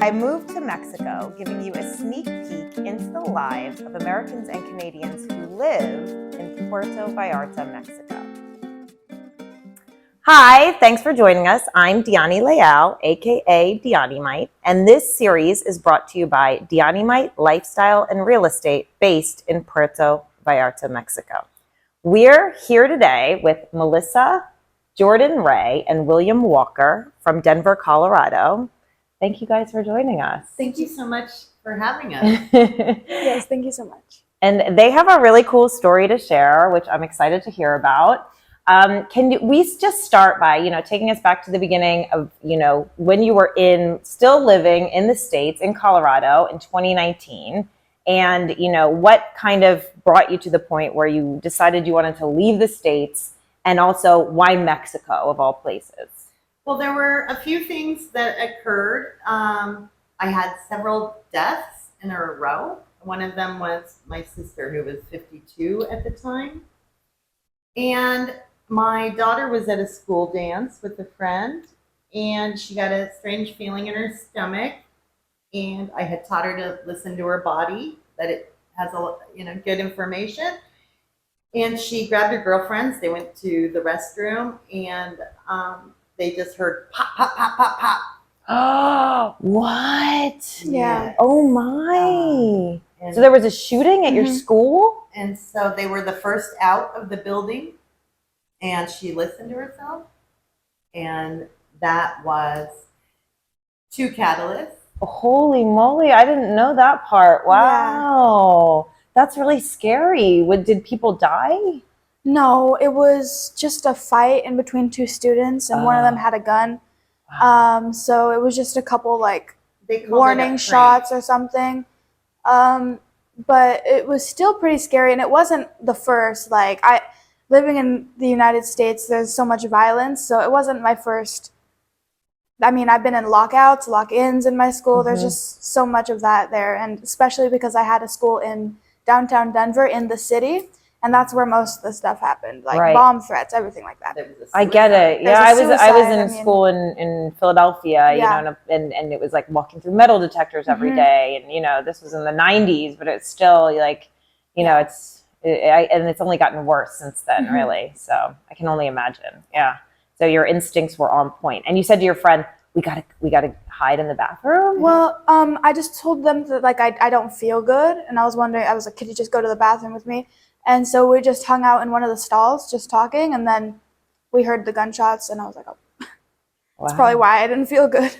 I moved to Mexico, giving you a sneak peek into the lives of Americans and Canadians who live in Puerto Vallarta, Mexico. Hi, thanks for joining us. I'm Diani Leal, aka Dyanimite, and this series is brought to you by Dyanimite Lifestyle and Real Estate based in Puerto Vallarta, Mexico. We're here today with Melissa, Jordan Rae, and William Walker from Denver, Colorado. Thank you guys for joining us. Thank you so much for having us. Yes, thank you so much. And they have a really cool story to share, which I'm excited to hear about. Can we just start by, taking us back to the beginning of, when you were still living in the States, in Colorado in 2019, and, what kind of brought you to the point where you decided you wanted to leave the States, and also why Mexico of all places? Well, there were a few things that occurred. I had several deaths in a row. One of them was my sister, who was 52 at the time. And my daughter was at a school dance with a friend, and she got a strange feeling in her stomach. And I had taught her to listen to her body, that it has good information. And she grabbed her girlfriends. They went to the restroom, and they just heard pop, pop, pop, pop, pop. Oh, what? Yeah. Oh my. So there was a shooting at your school? And so they were the first out of the building, and she listened to herself. And that was two catalysts. Holy moly, I didn't know that part. Wow. Yeah. That's really scary. Did people die? No, it was just a fight in between two students, and one of them had a gun. Wow. So it was just a couple they warning shots or something. But it was still pretty scary, and it wasn't the first. Living in the United States, there's so much violence, so it wasn't my first. I mean, I've been in lockouts, lock-ins in my school. There's just so much of that there, and especially because I had a school in downtown Denver in the city. And that's where most of the stuff happened, bomb threats, everything like that. I get it. Yeah, I was in school in Philadelphia, and it was like walking through metal detectors every day, and this was in the 90s, but it's still and it's only gotten worse since then, really. So I can only imagine. Yeah. So your instincts were on point, and you said to your friend, "We gotta hide in the bathroom." Well, I just told them that I don't feel good, and I was like, could you just go to the bathroom with me? And so we just hung out in one of the stalls, just talking, and then we heard the gunshots, and I was like, oh, that's probably why I didn't feel good.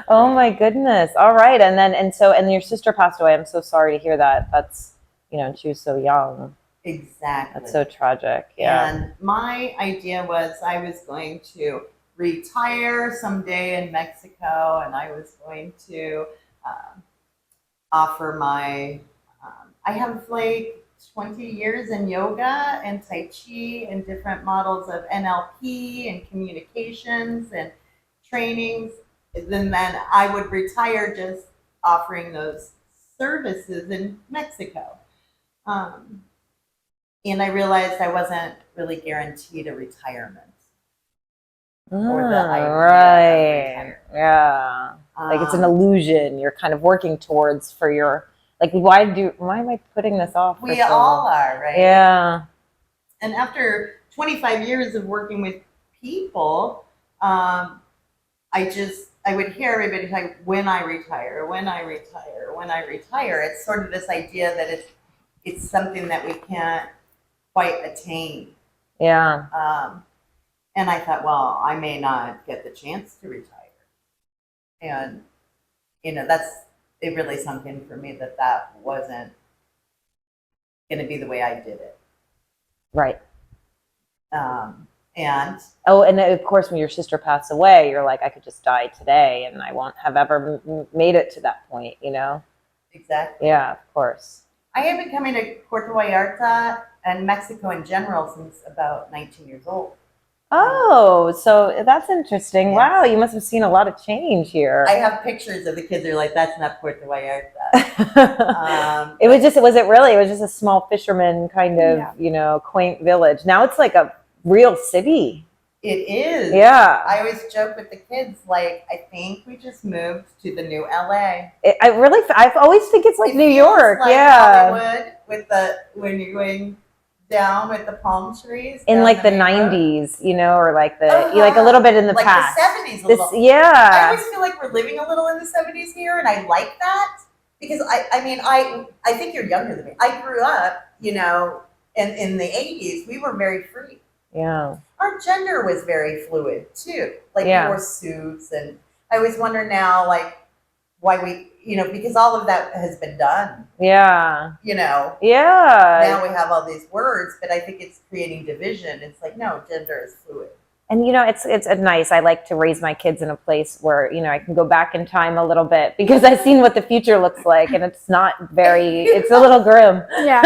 Oh my goodness. All right. And your sister passed away. I'm so sorry to hear that. That's, and she was so young. Exactly. That's so tragic. Yeah. And my idea was I was going to retire someday in Mexico, and I was going to offer I have 20 years in yoga and Tai Chi and different models of NLP and communications and trainings. And then I would retire just offering those services in Mexico. And I realized I wasn't really guaranteed a retirement. Or the idea of retirement. Yeah. It's an illusion you're kind of working towards for your... why am I putting this off? We all are, right? Yeah. And after 25 years of working with people, I would hear everybody like, when I retire. It's sort of this idea that it's something that we can't quite attain. Yeah. And I thought, well, I may not get the chance to retire. And, it really sunk in for me that wasn't going to be the way I did it. Right. And of course, when your sister passed away, you're like, I could just die today, and I won't have ever made it to that point, Exactly. Yeah, of course. I have been coming to Puerto Vallarta and Mexico in general since about 19 years old. Oh, so that's interesting. Yes. Wow, you must have seen a lot of change here. I have pictures of the kids. They're like, that's not Puerto Vallarta. It was just a small fisherman kind of, quaint village. Now it's like a real city. It is. Yeah. I always joke with the kids, like, I think we just moved to the new LA. I always think it's like It New feels York. like Yeah. Hollywood when you're going down with the palm trees. In down like the main road. 90s, or like like a little bit in the like past. the 70s a This, little. I yeah. always feel like we're living a little in the 70s here, and I like that because I think you're younger than me. I grew up, in the 80s. We were very free. Yeah. Our gender was very fluid too. Like Yeah. we wore suits, and I always wonder now, like, why we, because all of that has been done. Yeah. Yeah. Now we have all these words, but I think it's creating division. It's like, no, gender is fluid. And it's nice. I like to raise my kids in a place where I can go back in time a little bit because I've seen what the future looks like, and it's not very. It's a little grim. Yeah.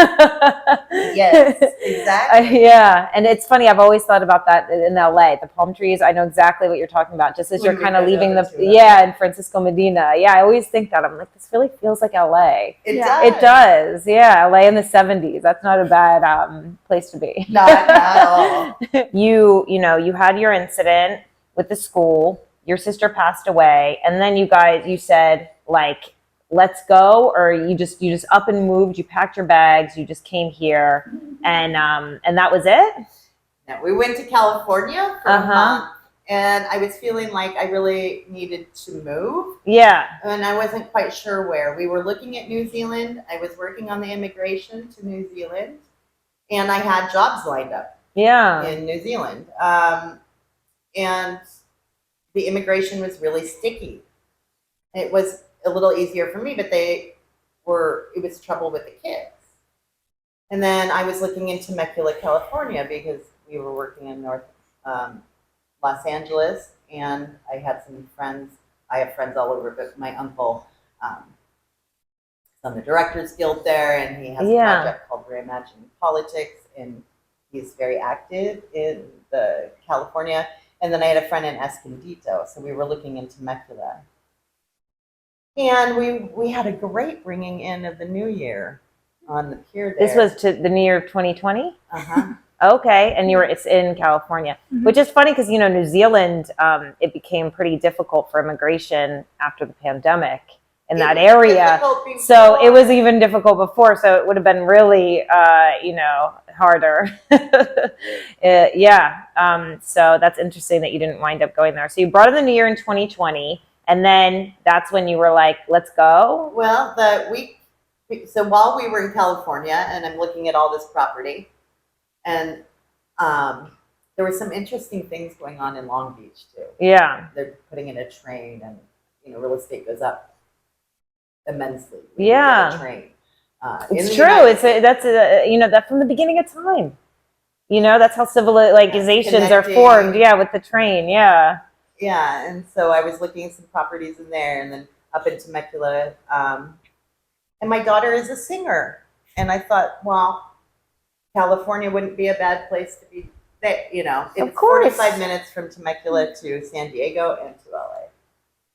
Yes, exactly. Yeah, and it's funny. I've always thought about that in LA. The palm trees. I know exactly what you're talking about. Just as When you're we kind of go leaving down the to it. in Francisco Medina. Yeah, I always think that. I'm like, this really feels like LA. It Yeah. does. It does. Yeah, LA in the 70s. That's not a bad place to be. Not at all. You had your incident with the school. Your sister passed away, and then you said, like, let's go, or you just up and moved. You packed your bags. You just came here, and that was it. No, we went to California for a month, and I was feeling like I really needed to move. Yeah. And I wasn't quite sure where. We were looking at New Zealand. I was working on the immigration to New Zealand, and I had jobs lined up. Yeah. In New Zealand. And the immigration was really sticky. It was a little easier for me, but it was trouble with the kids. And then I was looking in Temecula, California, because we were working in North Los Angeles, and I had some friends. I have friends all over, but my uncle is on the Directors Guild there, and he has a project called Reimagining Politics, and he's very active in the California. And then I had a friend in Escondido, so we were looking in Temecula. And we had a great bringing in of the new year on the pier there. This was to the New Year of 2020? Uh-huh. Okay, and it's in California, which is funny because, New Zealand, it became pretty difficult for immigration after the pandemic in that area. So it was even difficult before, so it would have been really, harder. So that's interesting that you didn't wind up going there. So you brought in the New Year in 2020, and then that's when you were like, let's go? Well, so while we were in California, and I'm looking at all this property, and there were some interesting things going on in Long Beach too. Yeah. They're putting in a train, and real estate goes up immensely. Yeah. A train. It's true. That's from the beginning of time. That's how civilizations are formed. Yeah, with the train. Yeah. Yeah, and so I was looking at some properties in there, and then up in Temecula. And my daughter is a singer, and I thought, well, California wouldn't be a bad place to be. It's 45 minutes from Temecula to San Diego and to LA.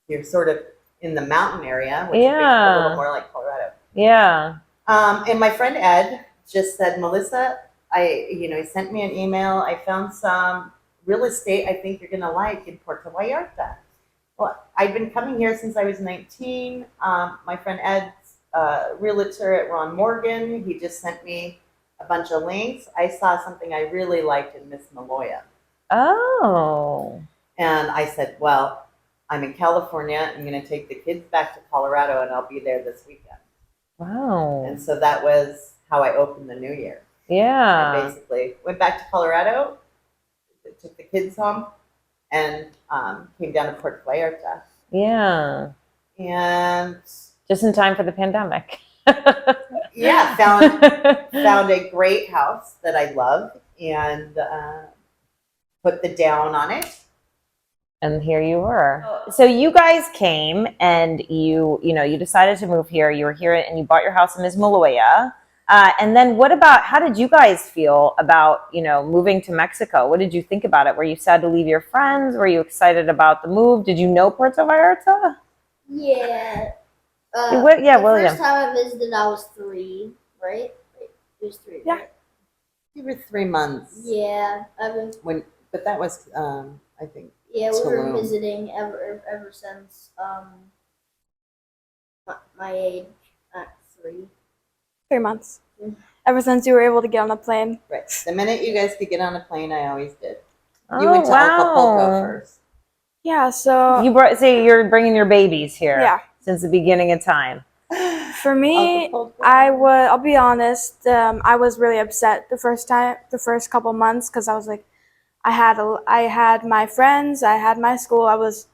You're sort of in the mountain area, which makes it a little more like Colorado. Yeah. And my friend Ed just said, Melissa, he sent me an email. I found some real estate I think you're going to like in Puerto Vallarta. Well, I've been coming here since I was 19. My friend Ed's realtor at Ron Morgan, he just sent me a bunch of links. I saw something I really liked in Miss Maloya. Oh. And I said, well, I'm in California. I'm going to take the kids back to Colorado, and I'll be there this weekend. Wow. And so that was how I opened the new year. Yeah. I basically went back to Colorado, took the kids home, and came down to Puerto Vallarta. Yeah. And just in time for the pandemic. Yeah, found a great house that I love, and put the down on it. And here you were. So you guys came, and you decided to move here. You were here, and you bought your house in Ms. Maloya. And then how did you guys feel about, moving to Mexico? What did you think about it? Were you sad to leave your friends? Were you excited about the move? Did you know Puerto Vallarta? Yeah. William. First time I visited, I was 3, right? It was 3. Yeah. Right? You were 3 months. Yeah. But that was, I think, Yeah, we were Tulum. visiting ever since my age at 3. 3 months. Mm. Ever since you were able to get on a plane. Right. The minute you guys could get on a plane, I always did. You Oh, went to Acapulco wow. first. Yeah, so You're bringing your babies here. Yeah. Since the beginning of time. for me, Acapulco. I'll be honest, I was really upset the first couple months, because I was like, I had my friends, I had my school, I was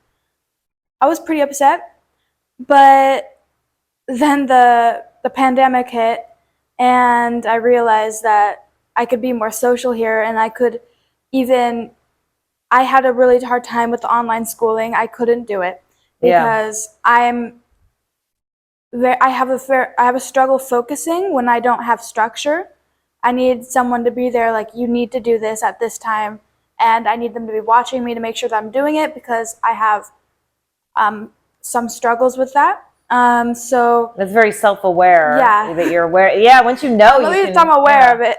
pretty upset. But then the pandemic hit, and I realized that I could be more social here, and I had a really hard time with the online schooling. I couldn't do it Yeah. because I have a struggle focusing when I don't have structure. I need someone to be there, like, you need to do this at this time, and I need them to be watching me to make sure that I'm doing it, because I have some struggles with that. So That's very self-aware. Yeah. That you're aware. Yeah, once you know, at you least can, I'm aware yeah. of it.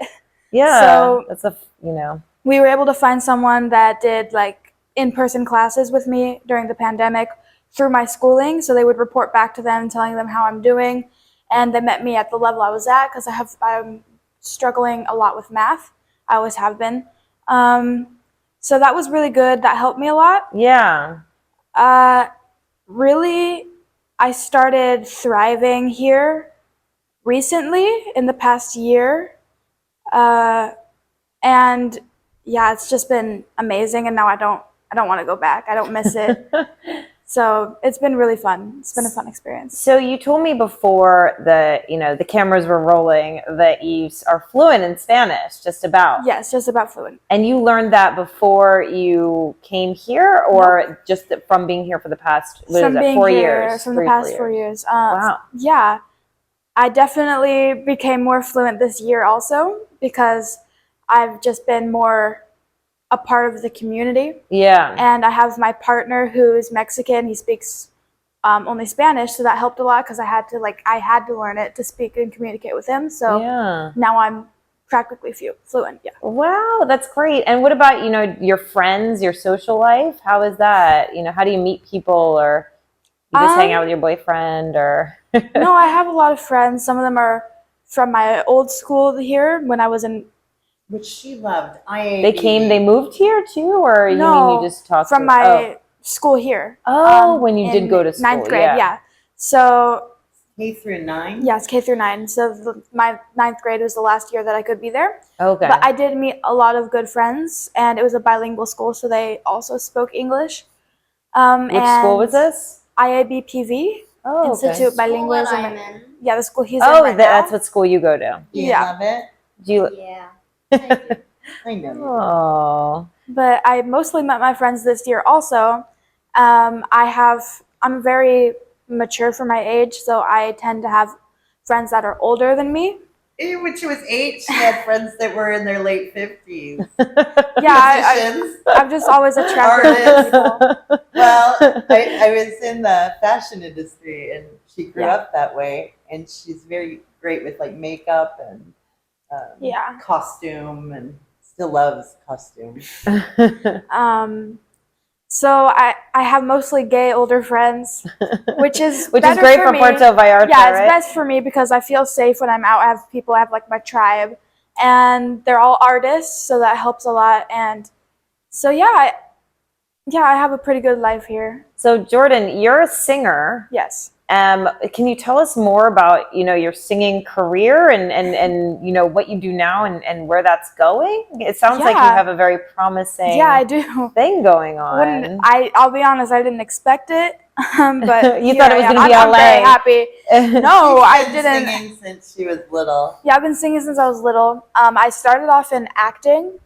Yeah. So That's you know. we were able to find someone that did like in-person classes with me during the pandemic through my schooling. So they would report back to them, telling them how I'm doing, and they met me at the level I was at, because I'm struggling a lot with math. I always have been. So that was really good. That helped me a lot. Yeah. Really, I started thriving here recently in the past year. And yeah, it's just been amazing, and now I don't want to go back. I don't miss it. So it's been really fun. It's been a fun experience. So you told me before the cameras were rolling that you are fluent in Spanish, just about. Yes, just about fluent. And you learned that before you came here, or just from being here for the past, From being 4 here, years? from the past 4 years. Wow. Yeah, I definitely became more fluent this year also, because I've just been more a part of the community. Yeah. And I have my partner who is Mexican. He speaks only Spanish, so that helped a lot, because I had to learn it to speak and communicate with him. So Yeah. now I'm practically fluent. Yeah. Wow, that's great. And what about, your friends, your social life? How is that? How do you meet people, or you just hang out with your boyfriend, or? No, I have a lot of friends. Some of them are from my old school here when I was in. Which she loved. They moved here too, or you mean you just talked from to? my school here. When you did in go to school, 9th grade, yeah. So K through 9? yes, K through 9. So my 9th grade was the last year that I could be there. Okay. But I did meet a lot of good friends, and it was a bilingual school, so they also spoke English. Which school was this? IABPV, Oh, okay. Institute School Bilingualism. that I'm in. Yeah, the school he's in right now. That's what school you go to. Do you Yeah. love it? Do you? Yeah. I do. I know you. Oh. But I mostly met my friends this year also. I'm very mature for my age, so I tend to have friends that are older than me. Even when she was 8, she had friends that were in their late 50s. Yeah, Musicians. I've just always attracted Artists. people. Well, I was in the fashion industry, and she grew Yeah. up that way, and she's very great with like makeup and Yeah. costume, and still loves costume. So I have mostly gay older friends, which is Which is better great for me. Puerto Vallarta, Yeah, it's right? best for me, because I feel safe when I'm out. I have like my tribe, and they're all artists, so that helps a lot. And so I have a pretty good life here. So Jordan, you're a singer. Yes. Can you tell us more about your singing career and what you do now and where that's going? It sounds like you have a very promising Yeah, I do. thing going on. I'll be honest, I didn't expect it, but You thought it was going to be I'm LA. very happy. No, I She's been didn't. singing since she was little. Yeah, I've been singing since I was little. I started off in acting,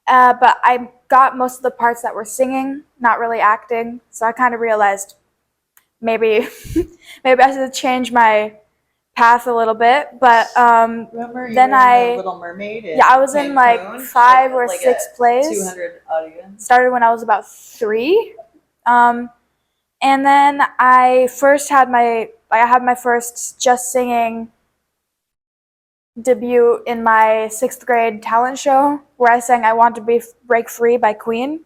but I got most of the parts that were singing, not really acting. So I kind of realized maybe I should change my path a little bit. But Remember you then were in The Little Mermaid? I was in like Cancun? 5 or Like 6 a plays. 200 audience. Started when I was about 3. And then I had my first just singing debut in my 6th grade talent show where I sang "I Want to Break Free" by Queen.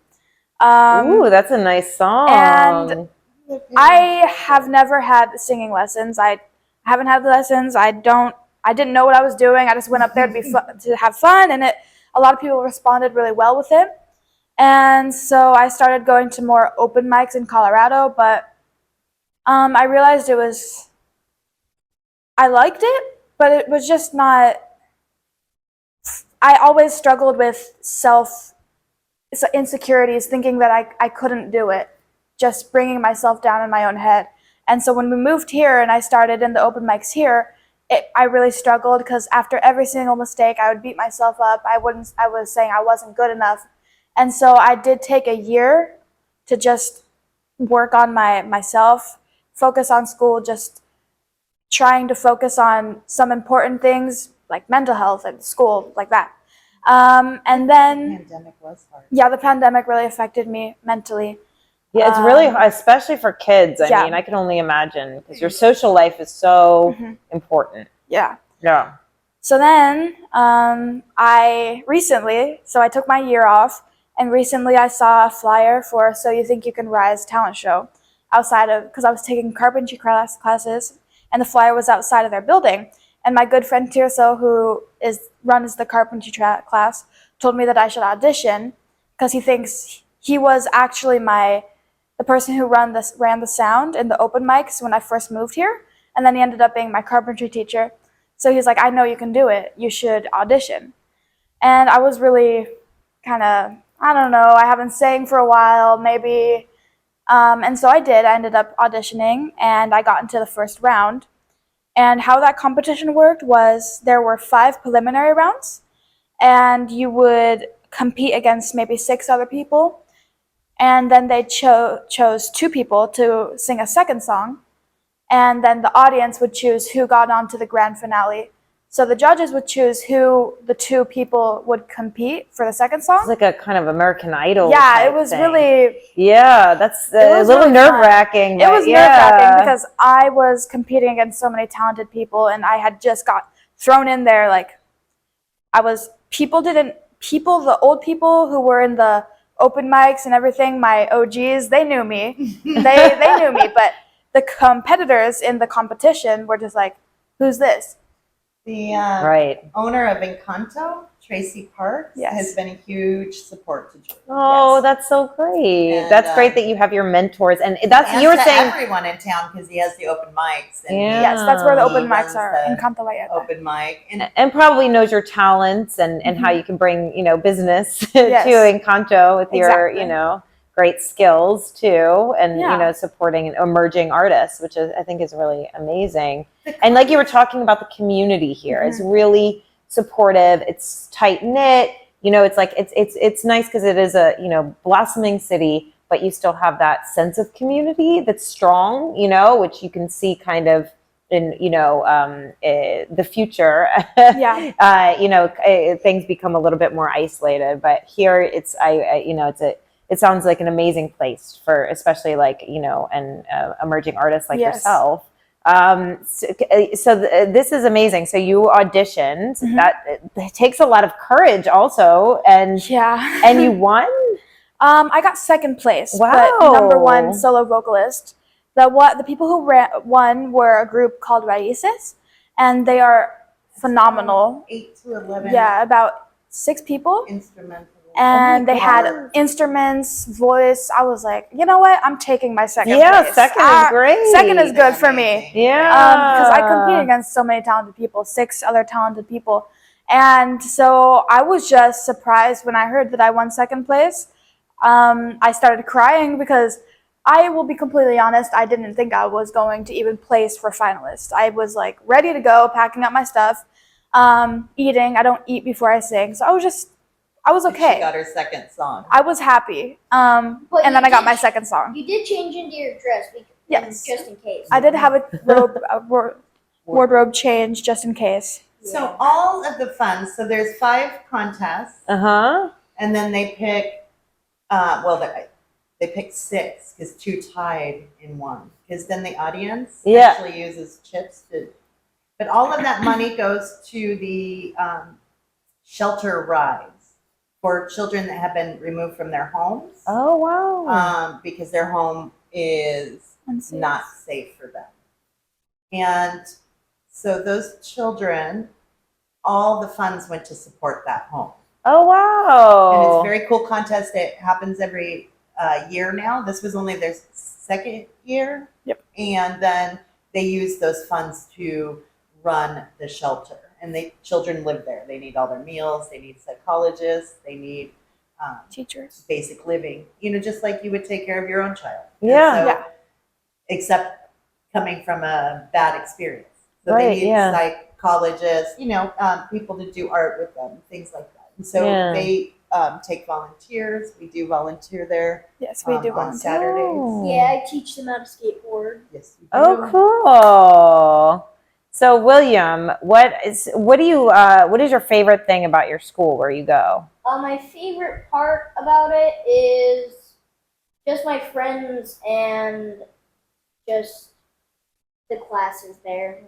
Ooh, that's a nice song. And I have never had singing lessons. I haven't had the lessons. I didn't know what I was doing. I just went up there to have fun, and a lot of people responded really well with it. And so I started going to more open mics in Colorado, but I realized I liked it, but it was just not. I always struggled with insecurities, thinking that I couldn't do it, just bringing myself down in my own head. And so when we moved here and I started in the open mics here, I really struggled because after every single mistake, I would beat myself up. I was saying I wasn't good enough. And so I did take a year to just work on myself, focus on school, just trying to focus on some important things like mental health and school, like that. And then The pandemic was hard. yeah, the pandemic really affected me mentally. Yeah, it's really, especially for kids. I yeah. mean, I can only imagine because your social life is so important. Yeah. Yeah. So then I took my year off, and recently I saw a flyer for So You Think You Can Rise talent show because I was taking carpentry classes, and the flyer was outside of their building. And my good friend Tirso, who runs the carpentry class, told me that I should audition because he thinks he was actually the person who ran the sound in the open mics when I first moved here, and then he ended up being my carpentry teacher. So he's like, I know you can do it. You should audition. And I was really kind of, I don't know, I haven't sang for a while, maybe. And so I did. I ended up auditioning, and I got into the first round. And how that competition worked was there were 5 preliminary rounds, and you would compete against maybe 6 other people. And then they chose 2 people to sing a second song. And then the audience would choose who got on to the grand finale. So the judges would choose who the 2 people would compete for the second song. It's like a kind of American Idol. Yeah, type it was thing. really. Yeah, that's a was little really nerve-wracking. It was yeah. nerve-wracking because I was competing against so many talented people, and I had just got thrown in there. Like, the old people who were in the open mics and everything, my OGs, they knew me. they knew me, but the competitors in the competition were just like, who's this? The Right. owner of Encanto, Tracy Parks, Yes. has been a huge support to Jordan. Oh, Yes. that's so great. And, That's great that you have your mentors, and that's And you were to saying. everyone in town because he has the open mics. And Yeah. Yes, that's where the He open mics runs are, the in Puerto Vallarta. open mic. And probably knows your talents and how you can bring business Yes. to Encanto with your Exactly. great skills too, and Yeah. supporting emerging artists, which I think is really amazing. And like you were talking about, the community here is really supportive. It's tight knit. It's like it's nice because it is a blossoming city, but you still have that sense of community that's strong. Which you can see kind of in the future. Yeah. Things become a little bit more isolated, but here it sounds like an amazing place for especially like an emerging artist like Yes. yourself. This is amazing. So you auditioned. That it takes a lot of courage also, and Yeah. and you won. I got second place, Wow. but number 1 solo vocalist. The people who won were a group called Raíces, and they are phenomenal. 8 to 11 Yeah, about 6 people. instrumental. And they had God. instruments, voice. I was like, you know what? I'm taking my second Yeah, place. second is great. Second is good for me. Amazing. Yeah. Because I competed against so many talented people, 6 other talented people. And so I was just surprised when I heard that I won second place. I started crying because I will be completely honest, I didn't think I was going to even place for finalists. I was like ready to go, packing up my stuff, eating. I don't eat before I sing. So I was okay. She got her second song. I was happy. And then I got my second song. You did change into your dress, Yes. just in case. I did have a wardrobe change just in case. So all of the fun. So there's 5 contests, and then they pick. They picked 6 because 2 tied in 1. Because then the audience actually uses chips to But all of that money goes to the shelter rides for children that have been removed from their homes Oh, wow. because their home is Unsafe. not safe for them. And so those children, all the funds went to support that home. Oh, wow. And it's a very cool contest. It happens every year now. This was only their second year. Yep. And then they use those funds to run the shelter. And children live there. They need all their meals. They need psychologists. They need Teachers. basic living. Just like you would take care of your own child. And Yeah. so, Yeah. Except coming from a bad experience. So Right, they need yeah. psychologists, people to do art with them, things like that. And so Yeah. they take volunteers. We do volunteer there Yes, we do on volunteer. Saturdays. Oh. Yeah, I teach them how to skateboard. Yes, we do. Oh, cool. So, William, what is your favorite thing about your school where you go? My favorite part about it is just my friends and just the classes there.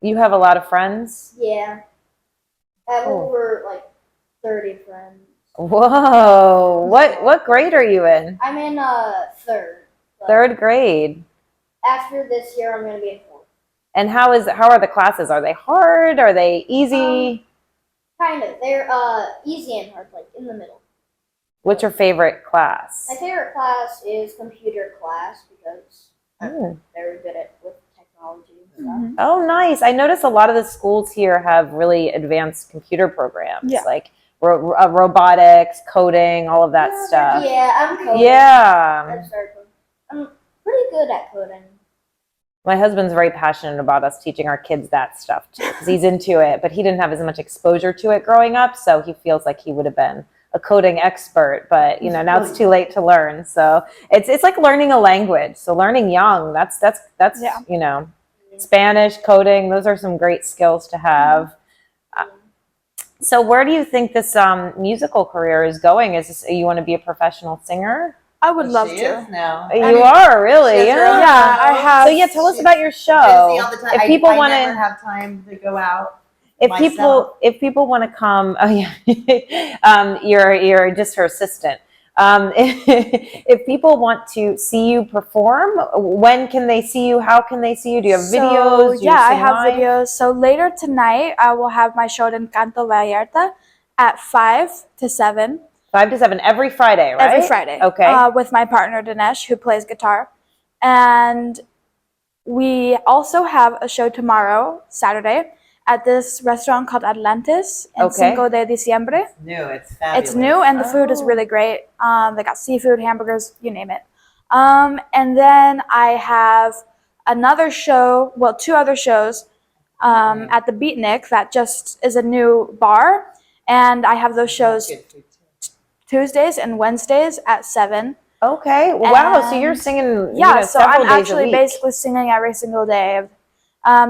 You have a lot of friends? Yeah. I have Cool. over like 30 friends. Whoa. What grade are you in? I'm in third. but Third grade. After this year, I'm going to be in fourth. And how are the classes? Are they hard? Are they easy? Kind of. They're easy and hard, like in the middle. What's your favorite class? My favorite class is computer class because I'm Mm. very good with technology and stuff. Mhm. Oh, nice. I notice a lot of the schools here have really advanced computer programs, Yeah. like robotics, coding, all of that stuff. Yeah, I'm coding. Yeah. I started coding. I'm pretty good at coding. My husband's very passionate about us teaching our kids that stuff too, because he's into it, but he didn't have as much exposure to it growing up, so he feels like he would have been a coding expert, but now it's too late to learn. So it's like learning a language. So learning young, that's Yeah. Spanish, coding, those are some great skills to have. So where do you think this musical career is going? You want to be a professional singer? I would love she to. is now. You are really, She has her own Yeah, I show. have. So yeah, tell us She's about your show. Busy all the time. If people I want never to, have time to go out. if myself. people want to come, oh yeah, you're just her assistant. If people want to see you perform, when can they see you? How can they see you? Do you have videos? Do you Yeah, I sing have live? videos. So later tonight, I will have my show in Puerto Vallarta at 5 to 7 5 to 7 every Friday, right? every Friday. Okay. With my partner Dinesh, who plays guitar, and we also have a show tomorrow, Saturday, at this restaurant called Atlantis in Okay. Cinco de Diciembre. It's new. It's fabulous. It's new, and the food is Oh. really great. They got seafood, hamburgers, you name it. And then I have another show, well, 2 other shows at the Beatnik that just is a new bar. And I have those shows Good food, too. Tuesdays and Wednesdays at 7. Okay. Wow. So you're And- singing, Yeah, so several I'm days a actually week. basically singing every single day.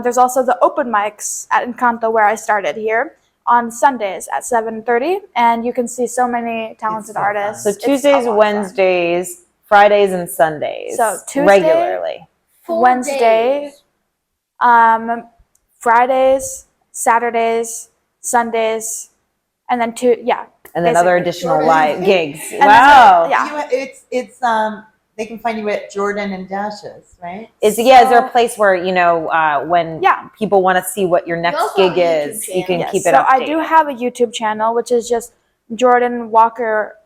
There's also the open mics at Encanto where I started here on Sundays at 7:30, and you can see so many talented so artists. So fun. It's a Tuesdays, lot of fun. Wednesdays, Fridays, and Sundays. So Tuesday- regularly. 4 Wednesday, days. Fridays, Saturdays, Sundays, and then And then other basically. additional Jordan. live gigs. then- Wow. yeah. It's they can find you at Jordan and Dash's, right? Is there a place where when Yeah. people want to see what your next also have gig a YouTube is, you channel. can Yes, keep it so updated? I do have a YouTube channel, which is just Jordan Walker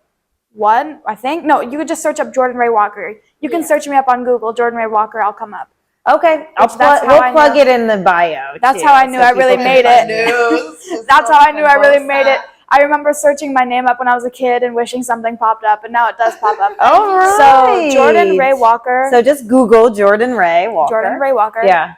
1, I think. No, you could just search up Jordan Rae Walker. You can Yeah. search me up on Google, Jordan Rae Walker. I'll come up. Okay, That's how we'll I plug knew- it in the bio. That's too, how I knew so I really people can made find it. That's how I knew I really made it. I remember searching my name up when I was a kid and wishing something popped up, and now it does pop up. All right. So Jordan Rae Walker. So just Google Jordan Rae Walker. Jordan Rae Walker. Yeah.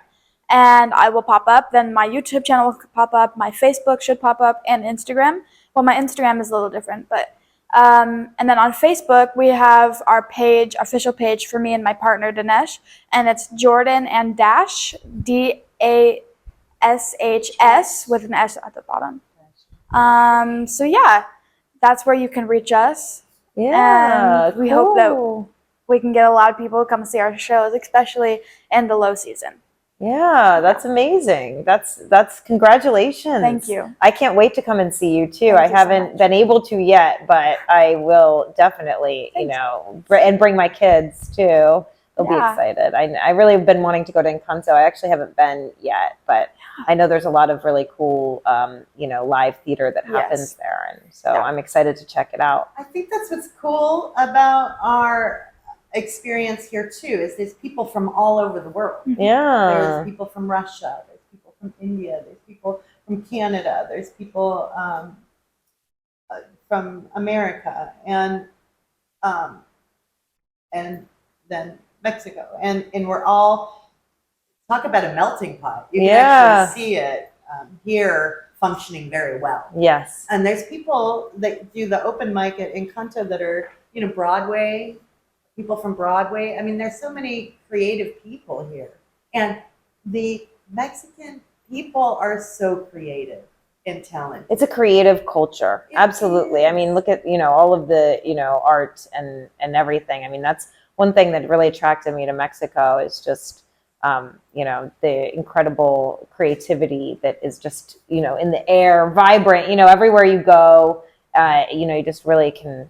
And I will pop up. Then my YouTube channel will pop up. My Facebook should pop up, and Instagram. Well, my Instagram is a little different, but and then on Facebook we have our page, official page for me and my partner Dinesh, and it's Jordan and Dash DASHS with an S at the bottom. So yeah, that's where you can reach us. Yeah. And we hope that cool. we can get a lot of people to come see our shows, especially in the low season. Yeah, that's amazing. That's congratulations. Thank you. I can't wait to come and see you too. Thank I you so haven't much. been able to yet, but I will definitely, Thanks. and bring my kids too. They'll be Yeah. excited. I really have been wanting to go to Encanto. I actually haven't been yet, but I know there's a lot of really cool, live theater that happens Yes. there, and so Yeah. I'm excited to check it out. I think that's what's cool about our experience here too, is there's people from all over the world. Yeah. There's people from Russia, there's people from India, there's people from Canada, there's people from America, and then Mexico, and we're all, talk about a melting pot. You can actually see it here functioning very well. Yes. And there's people that do the open mic at Encanto that are, Broadway, people from Broadway. I mean, there's so many creative people here. And the Mexican people are so creative and talented. It's a creative culture. It Absolutely. is. I mean, look at, all of the, art and everything. I mean, that's one thing that really attracted me to Mexico is just, the incredible creativity that is just, in the air, vibrant, everywhere you go, you just really can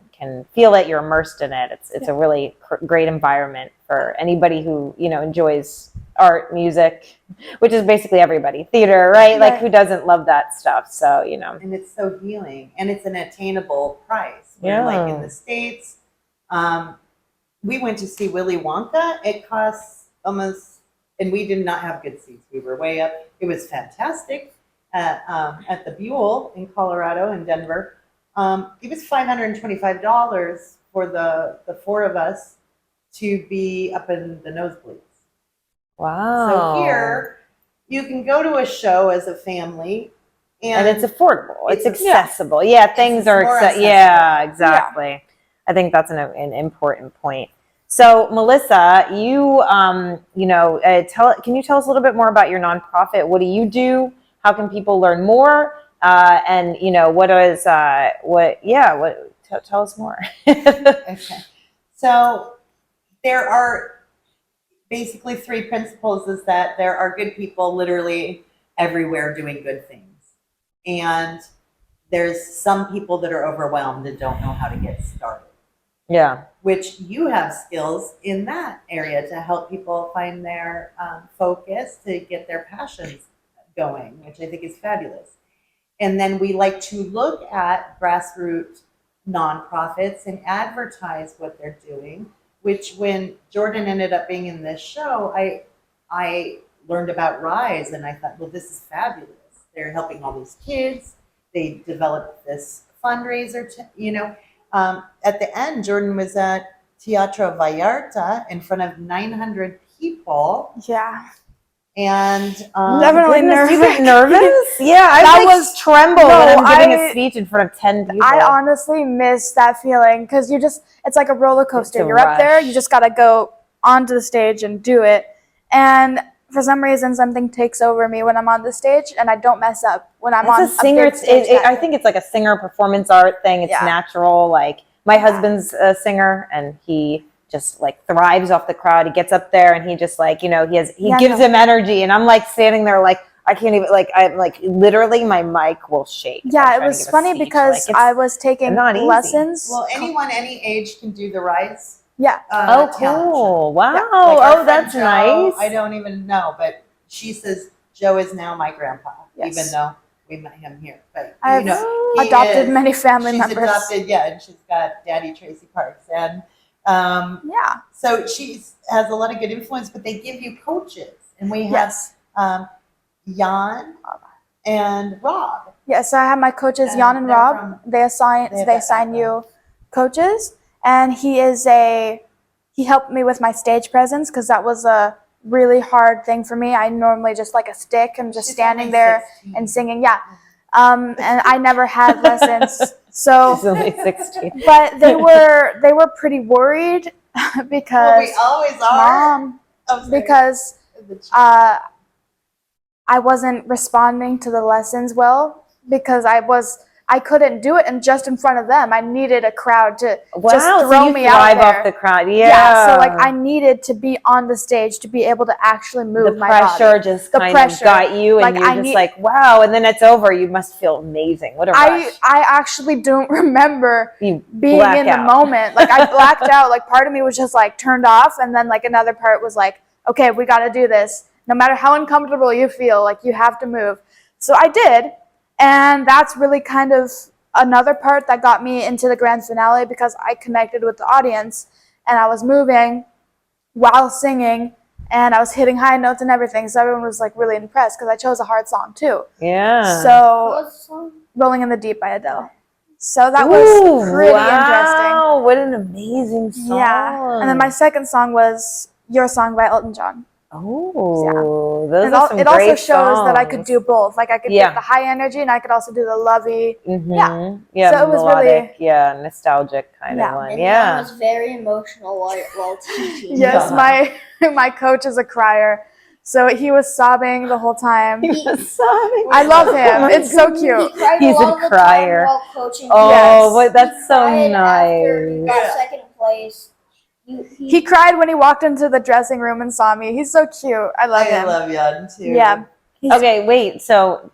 feel it. You're immersed in it. It's a really great environment for anybody who, enjoys art, music, which is basically everybody, theater, right? Like who doesn't love that stuff? So, And it's so healing, and it's an attainable price. Yeah. Like in the States, we went to see Willy Wonka. It costs almost, and we did not have good seats. We were way up. It was fantastic at the Buell in Colorado and Denver. It was $525 for the four of us to be up in the nosebleeds. wow. So here, you can go to a show as a family, and it's affordable. It's It's- accessible. Yeah, things are more accessible. yeah, exactly. I think that's an important point. So, Melissa, you can you tell us a little bit more about your nonprofit? What do you do? How can people learn more? And tell us more. Okay. So there are basically three principles: is that there are good people literally everywhere doing good things. And there's some people that are overwhelmed and don't know how to get started. Yeah. Which you have skills in that area to help people find their focus, to get their passions going, which I think is fabulous. And then we like to look at grassroots nonprofits and advertise what they're doing, which when Jordan ended up being in this show, I learned about Rise, and I thought, well, this is fabulous. They're helping all these kids. They developed this fundraiser, at the end, Jordan was at Teatro Vallarta in front of 900 people. Yeah. And Definitely Goodness, you nervous. get nervous? Yeah, I was tremble when I'm giving a speech in front of 10 people. I honestly miss that feeling because it's like a roller coaster. It's a You're up there, rush. you just gotta go onto the stage and do it. And for some reason, something takes over me when I'm on the stage, and I don't mess up when I'm on a singer. big stage. I think it's like a singer performance art thing. It's natural. Like my husband's a singer, and he just like thrives off the crowd. He gets up there, and he just like he gives him energy, and I'm like standing there like I can't even I'm like literally my mic will shake. Yeah, it was funny because I was taking lessons. Well, anyone any age can do the Rise. Yeah. Talent cool! show. Wow! Yeah. Like our friend that's Joe, nice. I don't even know, but she says Joe is now my grandpa, Yes. even though we met him here. But I've he adopted is, many family she's members. adopted, and she's got Daddy Tracy Parks, and so she has a lot of good influence. But they give you coaches, and we have Jan and Rob. Yes, so I have my coaches, And Jan and they're Rob. They assign you coaches, and he helped me with my stage presence because that was a really hard thing for me. I normally just like a stick and just standing there 16. and singing. Yeah. And I never had lessons. So She's only 16. But they were pretty worried because we always are. Mom, because I wasn't responding to the lessons well because I I couldn't do it and just in front of them. I needed a crowd to Wow, just so throw you me out thrive there. off the crowd. So like I needed to be on the stage to be able to actually move the my pressure body. just The kind pressure. of got you, and Like, you're I just need- like, wow. And then it's over. You must feel amazing. What a rush. I actually don't remember You being black in the out. moment. Like I blacked out. Like part of me was just like turned off, and then like another part was like, okay, we got to do this. No matter how uncomfortable you feel, like you have to move. So I did, and that's really kind of another part that got me into the grand finale, because I connected with the audience and I was moving while singing and I was hitting high notes and everything. So everyone was like really impressed because I chose a hard song too. Yeah. So Rolling in the Deep by Adele. So that Ooh, was pretty wow, what an amazing interesting. song. Yeah. And then my second song was Your Song by Elton John. Oh, those And are some it great also shows that I could songs. do both. Like I could Yeah. get the high energy and I could also do the lovey. Yeah, So it was melodic, really- nostalgic kind Yeah. of one. And Yeah. Jan was very emotional while teaching. Yes, Yeah. my coach is a crier. So he was sobbing the whole time. He was sobbing. I love Oh him. my It's so goodness. cute. He cried He's a a lot of the crier. time while coaching. Oh, Yes. but that's so cried after he nice. got second place. He cried when he walked into the dressing room and saw me. He's so cute. I love him. I love Jan too. Yeah. Okay, wait. So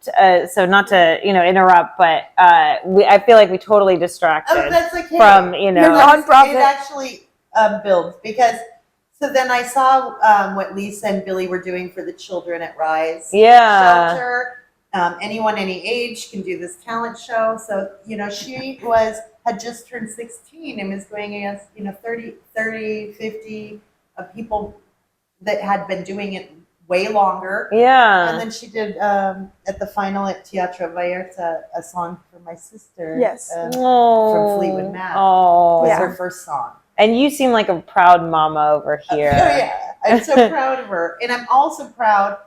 not to interrupt, but I feel like we totally distracted Oh, that's okay. from Your It nonprofit. actually builds because so then I saw what Lisa and Billy were doing for the children at Rise Yeah. Shelter. Anyone any age can do this talent show. So she had just turned 16 and was going against 30, 50 of people that had been doing it way longer. Yeah. And then she did at the final at Teatro Vallarta a song for my sister. Yes. Oh. Fleetwood Mac. Oh. Was Yeah. her first song. And you seem like a proud mama over here. Oh yeah, I'm so proud of her, and I'm also proud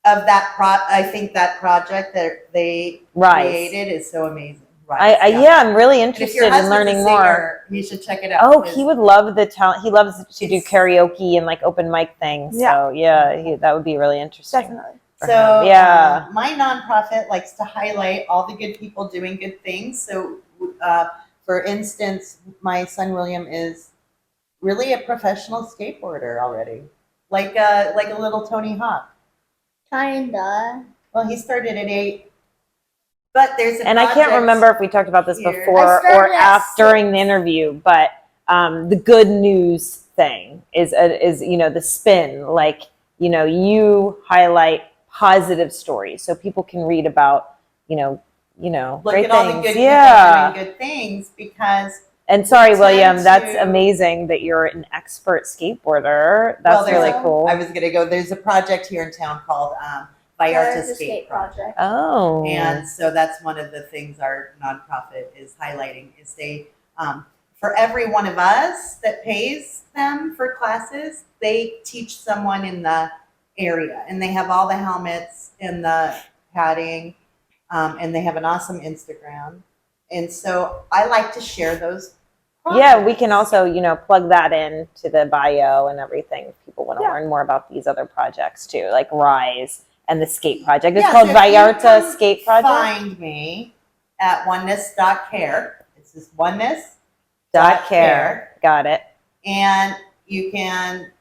of that. I think that project that they Rise. created is so amazing. Rise, I'm really And if interested your in husband's learning a more. singer, you should check it out. Oh, because he would love the talent. He loves to do It's- karaoke and like open mic things. So that would be really interesting. Definitely. for So him. Yeah. my nonprofit likes to highlight all the good people doing good things. So, for instance, my son William is really a professional skateboarder already, like a little Tony Hawk. Kinda. Well, he started at 8, but there's a And I can't project remember if we talked about this here. before I started or at during the interview, but the good news thing is the spin. Like you highlight positive stories so people can read about Look great at all the things. good Yeah. people doing good things because And sorry, We William, tend that's to- amazing that you're an expert skateboarder. That's there's really a- cool. I was going to go. There's a project here in town called Vallarta The Skate Project. Oh. And so that's one of the things our nonprofit is highlighting is they, for every one of us that pays them for classes, they teach someone in the area, and they have all the helmets and the padding, and they have an awesome Instagram. And so I like to share those. Yeah, we projects. can also, plug that in to the bio and everything if people want to learn more about these other projects too, like Rise and the skate project. It's Yeah, called so if you Vallarta come Skate Project. Find me at oneness.care. It's just oneness. .care. Got it. And you can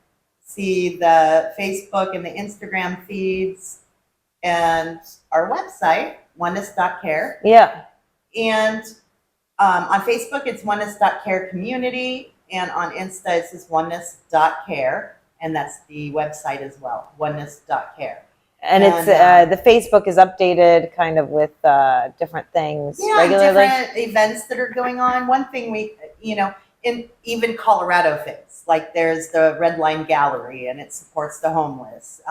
see the Facebook and the Instagram feeds and our website, oneness.care. Yeah. And on Facebook, it's oneness.care community. And on Insta, it's just oneness.care. And that's the website as well, oneness.care. And it's the Facebook is updated kind of with different things regularly. Different events that are going on. One thing we, in even Colorado things, like there's the Red Line Gallery and it supports the homeless.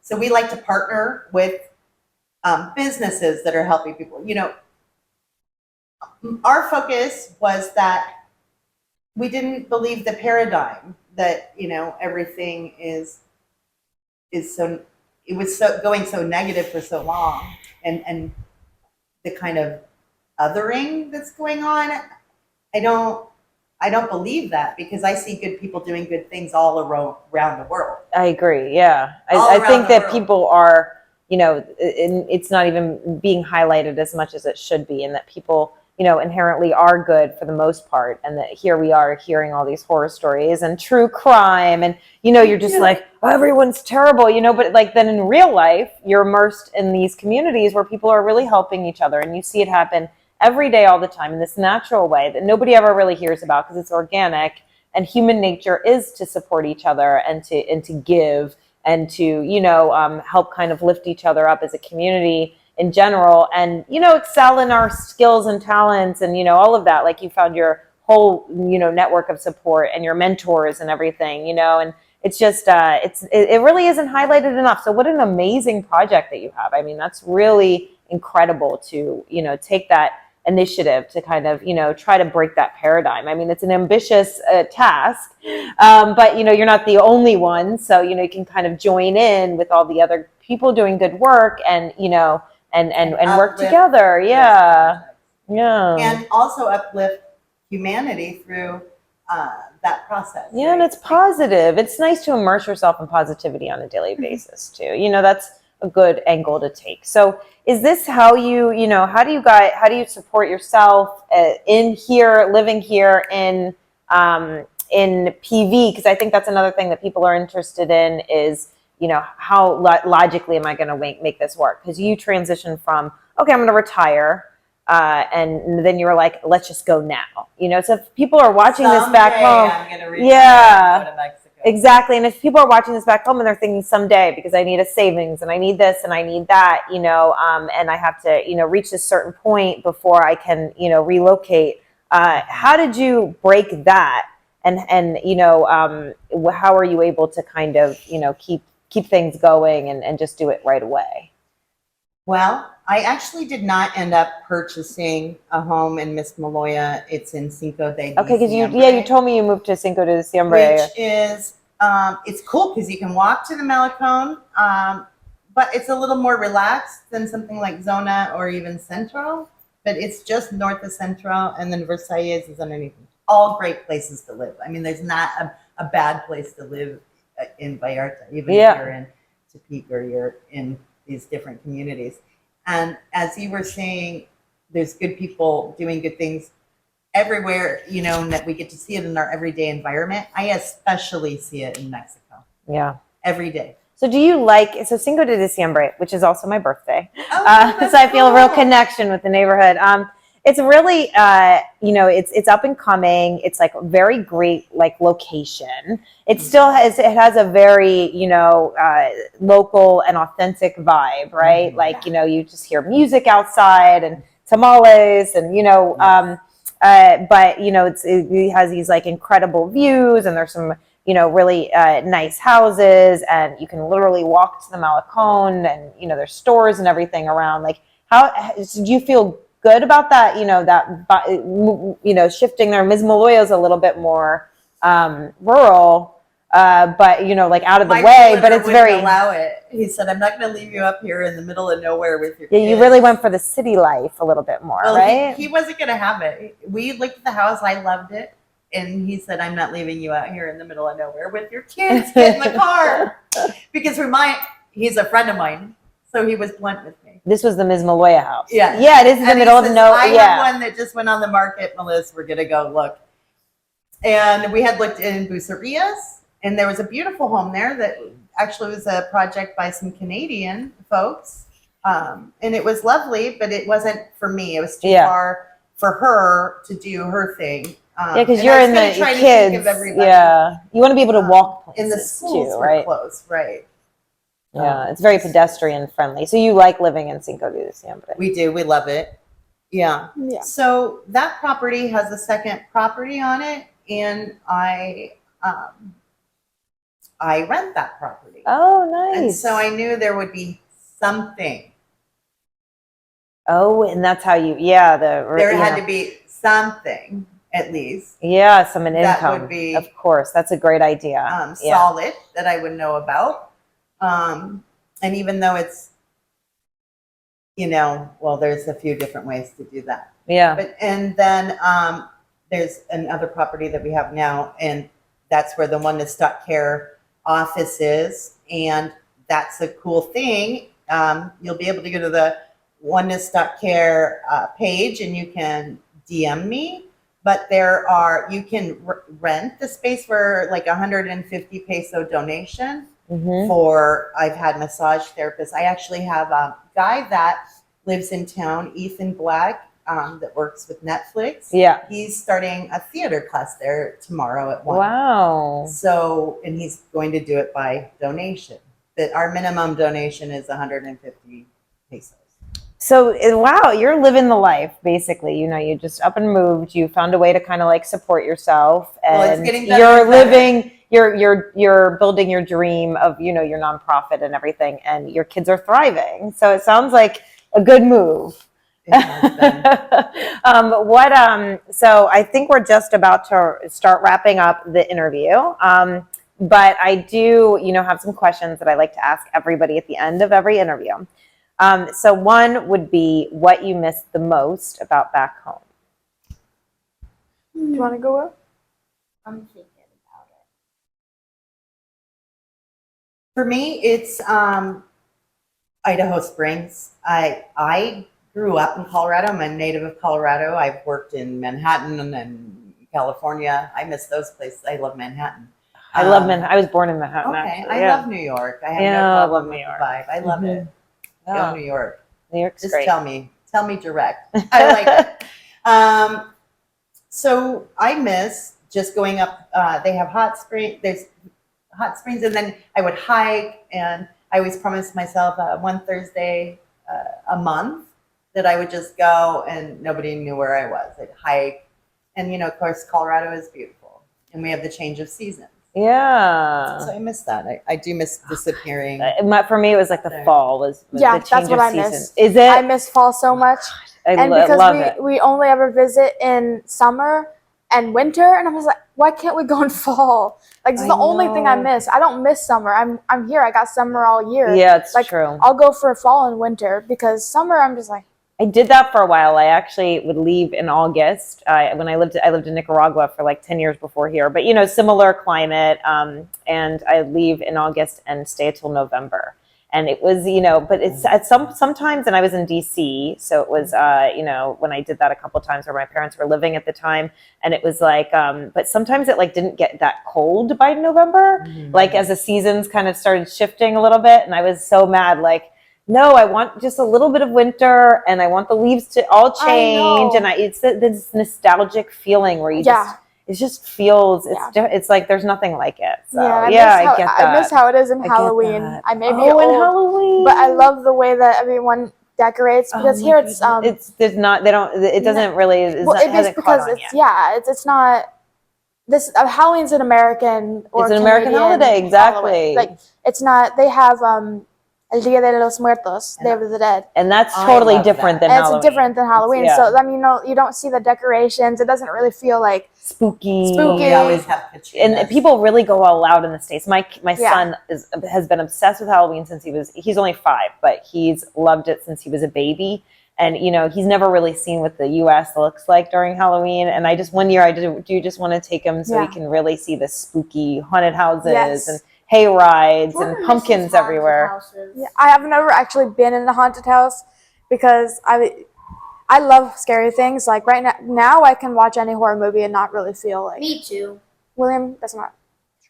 So we like to partner with businesses that are helping people. Our focus was that we didn't believe the paradigm that, everything is so, it was so going so negative for so long, and the kind of othering that's going on. I don't believe that because I see good people doing good things all around the world. I agree. Yeah. All I around think the that world. people are, it's not even being highlighted as much as it should be, and that people, inherently are good for the most part, and that here we are hearing all these horror stories and true crime, and you're just like, oh, everyone's terrible, but like then in real life you're immersed in these communities where people are really helping each other, and you see it happen every day, all the time, in this natural way that nobody ever really hears about because it's organic, and human nature is to support each other and to give and to help kind of lift each other up as a community in general, and excel in our skills and talents, and all of that. Like, you found your whole network of support and your mentors and everything, and it's just it really isn't highlighted enough. So what an amazing project that you have. I mean, that's really incredible to take that initiative to kind of try to break that paradigm. I mean, it's an ambitious task, but you're not the only one, so you can kind of join in with all the other people doing good work, and and work together. Yeah. And also uplift humanity through that process. Yeah, right? and it's positive. It's nice to immerse yourself in positivity on a daily basis too. That's a good angle to take. So is this how how do you support yourself in here, living here in PV? Because I think that's another thing that people are interested in is, how logically am I going to make this work? Because you transition from, okay, I'm going to retire, and then you were like, let's just go now. So if people are watching this back home, I'm going to retire and go to Mexico. Exactly. And if people are watching this back home and they're thinking someday, because I need a savings and I need this and I need that, and I have to, reach a certain point before I can, relocate. How did you break that? And how are you able to kind of, keep things going and just do it right away? Well, I actually did not end up purchasing a home in Miss Maloya. It's in Cinco de Okay, because you Diciembre, told me you moved to Cinco de Diciembre. which is it's cool because you can walk to the Malecón, but it's a little more relaxed than something like Zona or even Central. But it's just north of Central, and then Versailles is underneath. All great places to live. I mean, there's not a bad place to live in Vallarta, even if you're in Topeka or you're in these different communities. And as you were saying, there's good people doing good things everywhere, and that we get to see it in our everyday environment. I especially see it in Mexico. Yeah. Every day. So do you so Cinco de Diciembre, which is also my birthday, Oh, so I feel a real cool. connection with the neighborhood. It's really, it's up and coming. It's like a very great location. It still has a very, local and authentic vibe, right? Mm-hmm. Like, you just hear music outside and tamales and, but, it has these incredible views, and there's some, really nice houses, and you can literally walk to the Malecón, and, there's stores and everything around. Like, do you feel good about that? Shifting there. Ms. Maloya is a little bit more rural, but out of the way. But it's very allow it. He said, "I'm not going to leave you up here in the middle of nowhere with your yeah. kids." You really went for the city life a little bit more, Well, right? He wasn't going to have it. We looked at the house. I loved it. And he said, "I'm not leaving you out here in the middle of nowhere with your kids. Get in the car." Because he's a friend of mine. So he was blunt with me. This was the Ms. Maloya house. Yeah. Yeah, it is in the middle of nowhere. I have one that just went on the market, Melissa. We're going to go look. And we had looked in Bucerias, and there was a beautiful home there that actually was a project by some Canadian folks. And it was lovely, but it wasn't for me. It was too far for her to do her thing. Yeah, because you're in the kids. Yeah, you want to be able to walk places in the schools too, right? Close, right? Yeah, it's very pedestrian friendly. So you like living in Cinco de Diciembre? We do. We love it. Yeah. Yeah. So that property has a second property on it, and I rent that property. Oh, nice. And so I knew there would be something. Oh, and that's how you, there had to be something at least. Yeah, some income. That would be, of course, that's a great idea. Solid that I would know about. And even though it's, there's a few different ways to do that. Yeah. And then there's another property that we have now, and that's where the One to Stock Care office is, and that's a cool thing. you'll be able to go to the oneness.care page and you can DM me. But you can rent the space for like 150 peso donation. I've had massage therapists. I actually have a guy that lives in town, Ethan Black, that works with Netflix. Yeah. He's starting a theater class there tomorrow at 1. Wow. So, and he's going to do it by donation. But our minimum donation is 150 pesos. So, wow, you're living the life, basically. You know, you just up and moved. You found a way to kind of like support yourself, and it's getting better you're and better. living. You're building your dream of, you know, your nonprofit and everything, and your kids are thriving. So it sounds like a good move. It has been. So I think we're just about to start wrapping up the interview. But I do, you know, have some questions that I like to ask everybody at the end of every interview. So one would be what you miss the most about back home. Do you want to go up? I'm thinking about it. For me, it's Idaho Springs. I grew up in Colorado. I'm a native of Colorado. I've worked in Manhattan and then California. I miss those places. I love Manhattan. I love Manhattan. I was born in Manhattan. Okay, Actually. I love New York. I have Yeah, no I problem love with New the York. vibe. I love it. Yeah. Go New York. New York's Just great. tell me direct. I like it. So I miss just going up. They have hot spring. There's hot springs, and then I would hike. And I always promised myself one Thursday a month that I would just go, and nobody knew where I was. I'd hike, and you know, of course, Colorado is beautiful, and we have the change of seasons. Yeah. So I miss that. I do miss disappearing. For me, it was like the There. fall was Yeah, the change that's what of I season. miss. Is it? I miss fall so much. And because love it. we only ever visit in summer and winter, and I was like, why can't we go in fall? Like, it's I the only thing I know. miss. I don't miss summer. I'm here. I got summer all year. Yeah, it's like, true. I'll go for fall and winter because summer, I'm just like, I did that for a while. I actually would leave in August. When I lived in Nicaragua for like 10 years before here, but you know, similar climate. And I leave in August and stay till November. And it was, you know, but it's at sometimes, and I was in DC, so it was, you know, when I did that a couple of times where my parents were living at the time, and it was like, but sometimes it like didn't get that cold by November, like as the seasons kind of started shifting a little bit, and I was so mad, like, no, I want just a little bit of winter, and I want the leaves to all change, and it's this nostalgic feeling where you it just feels it's like there's nothing like it. So I get that. I miss how it is in I get Halloween. that. I may be in old, Halloween, but I love the way that everyone decorates because here it doesn't really it is because it's not this Halloween's an American or it's an American holiday, exactly. Holiday. Like it's not. They have El Día de los Muertos, Day of the Dead. And that's totally different than Halloween. It's different than Halloween. So, I mean, you don't see the decorations. It doesn't really feel like spooky. We always have Katrinas. And people really go all out in the States. My son has been obsessed with Halloween since he's only 5, but he's loved it since he was a baby. And, you know, he's never really seen what the U.S. looks like during Halloween. And one year I do just want to take him so he can really see the spooky haunted houses and hay rides and pumpkins everywhere. Yeah, I have never actually been in a haunted house because I love scary things. Like right now I can watch any horror movie and not really feel like. Me too. William, that's not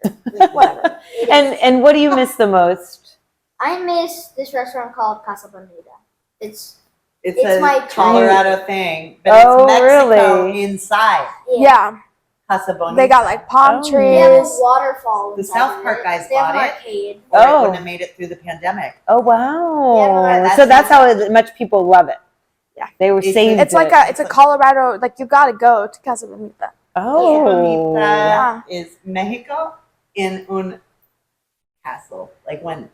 true. Whatever. And what do you miss the most? I miss this restaurant called Casa Bonita. It's a my Colorado thing, but it's Mexico inside. Yeah. Casa Bonita. They got like palm trees. They have a waterfall. The South Park guys they have bought an it. arcade. Or it wouldn't have made it through the pandemic. Oh wow! Yeah, so that's how much people love it. Yeah, they were saved. It's like it's a Colorado. Like you got to go to Casa Bonita. Oh, Bonita is Mexico in un castle, like one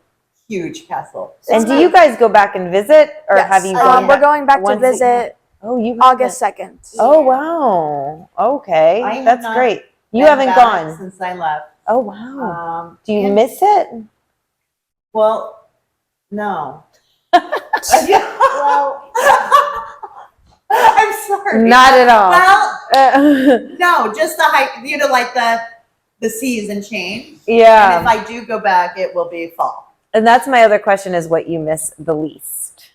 huge castle. And do you guys go back and visit, or have you gone? We're going back to visit. August 2nd. Oh wow! Okay, that's great. You haven't gone since I left. Oh wow! Do you miss it? Well, no. Well, I'm sorry. Not at all. Well, no, just the hike. You know, like the season change. Yeah. And if I do go back, it will be fall. And that's my other question is what you miss the least.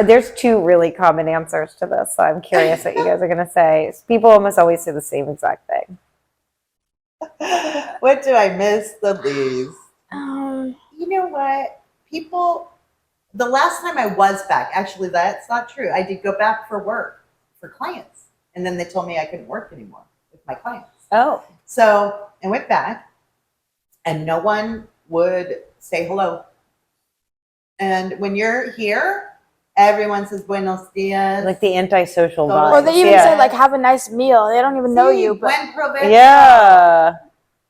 There's two really common answers to this, so I'm curious what you guys are going to say. People almost always say the same exact thing. What do I miss the least? Um, You know what? People, the last time I was back, actually, that's not true. I did go back for work for clients. And then they told me I couldn't work anymore with my clients. Oh. So I went back and no one would say hello. And when you're here, everyone says buenos dias. Like the antisocial Totally. vibes. or they even yeah. say like have a nice meal. They don't even know you, but Buen provecho. Yeah.